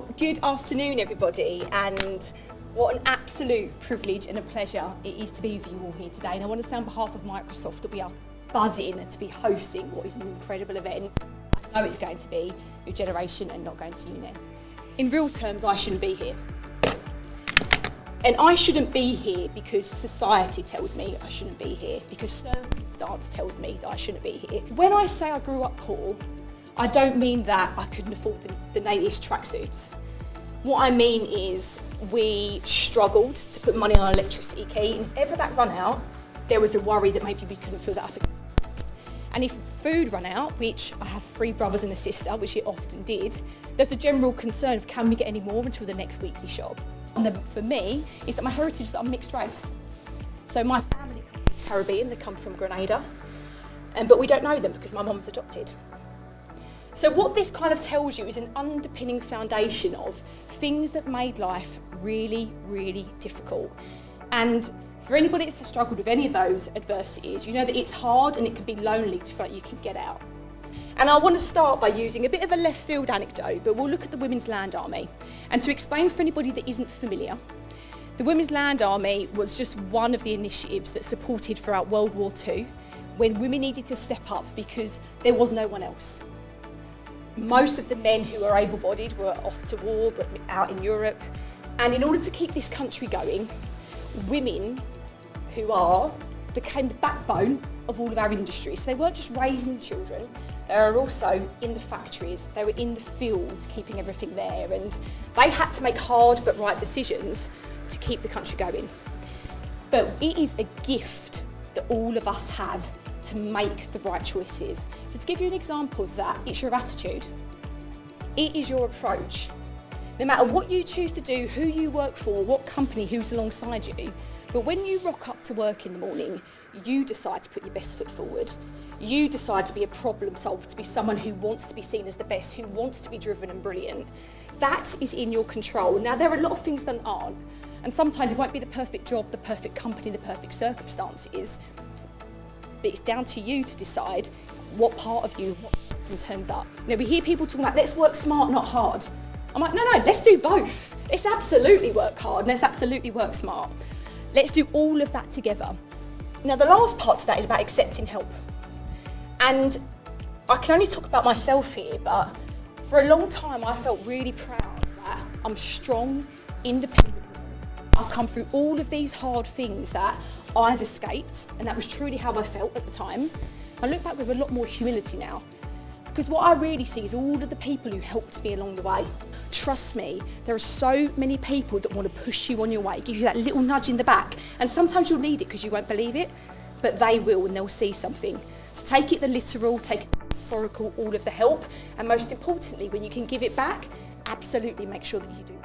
Well, good afternoon, everybody, and what an absolute privilege and a pleasure it is to be with you all here today. And I want to say on behalf of Microsoft that we are buzzing to be hosting what is an incredible event. I know it's going to be your generation and not going to uni. In real terms, I shouldn't be here. And I shouldn't be here because society tells me I shouldn't be here, because circumstance tells me that I shouldn't be here. When I say I grew up poor, I don't mean that I couldn't afford the latest tracksuits. What I mean is we struggled to put money on our electricity key, and if ever that ran out, there was a worry that maybe we couldn't fill that up again. And if food ran out, which I have 3 brothers and a sister, which it often did, there's a general concern of can we get any more until the next weekly shop. And for me, is that my heritage is that I'm mixed race. So my family comes from Caribbean, they come from Grenada, but we don't know them because my mum's adopted. So what this kind of tells you is an underpinning foundation of things that made life really, really difficult. And for anybody that's struggled with any of those adversities, you know that it's hard and it can be lonely to feel like you can get out. And I want to start by using a bit of a left field anecdote, but we'll look at the Women's Land Army. And to explain for anybody that isn't familiar, the Women's Land Army was just one of the initiatives that supported throughout World War II when women needed to step up because there was no one else. Most of the men who were able-bodied were off to war, but out in Europe. And in order to keep this country going, women became the backbone of all of our industries. So they weren't just raising children, they were also in the factories, they were in the fields, keeping everything there. And they had to make hard but right decisions to keep the country going. But it is a gift that all of us have to make the right choices. So to give you an example of that, it's your attitude. It is your approach. No matter what you choose to do, who you work for, what company, who's alongside you, but when you rock up to work in the morning, you decide to put your best foot forward. You decide to be a problem solver, to be someone who wants to be seen as the best, who wants to be driven and brilliant. That is in your control. Now, there are a lot of things that aren't, and sometimes it won't be the perfect job, the perfect company, the perfect circumstances. But it's down to you to decide what part of you turns up. You know, we hear people talking about, let's work smart, not hard. I'm like, no, let's do both. Let's absolutely work hard and let's absolutely work smart. Let's do all of that together. Now, the last part to that is about accepting help. And I can only talk about myself here, but for a long time, I felt really proud that I'm strong, independent. I've come through all of these hard things that I've escaped, and that was truly how I felt at the time. I look back with a lot more humility now, because what I really see is all of the people who helped me along the way. Trust me, there are so many people that want to push you on your way, give you that little nudge in the back, and sometimes you'll need it because you won't believe it, but they will and they'll see something. So take it the literal, take it the metaphorical, all of the help, and most importantly, when you can give it back, absolutely make sure that you do.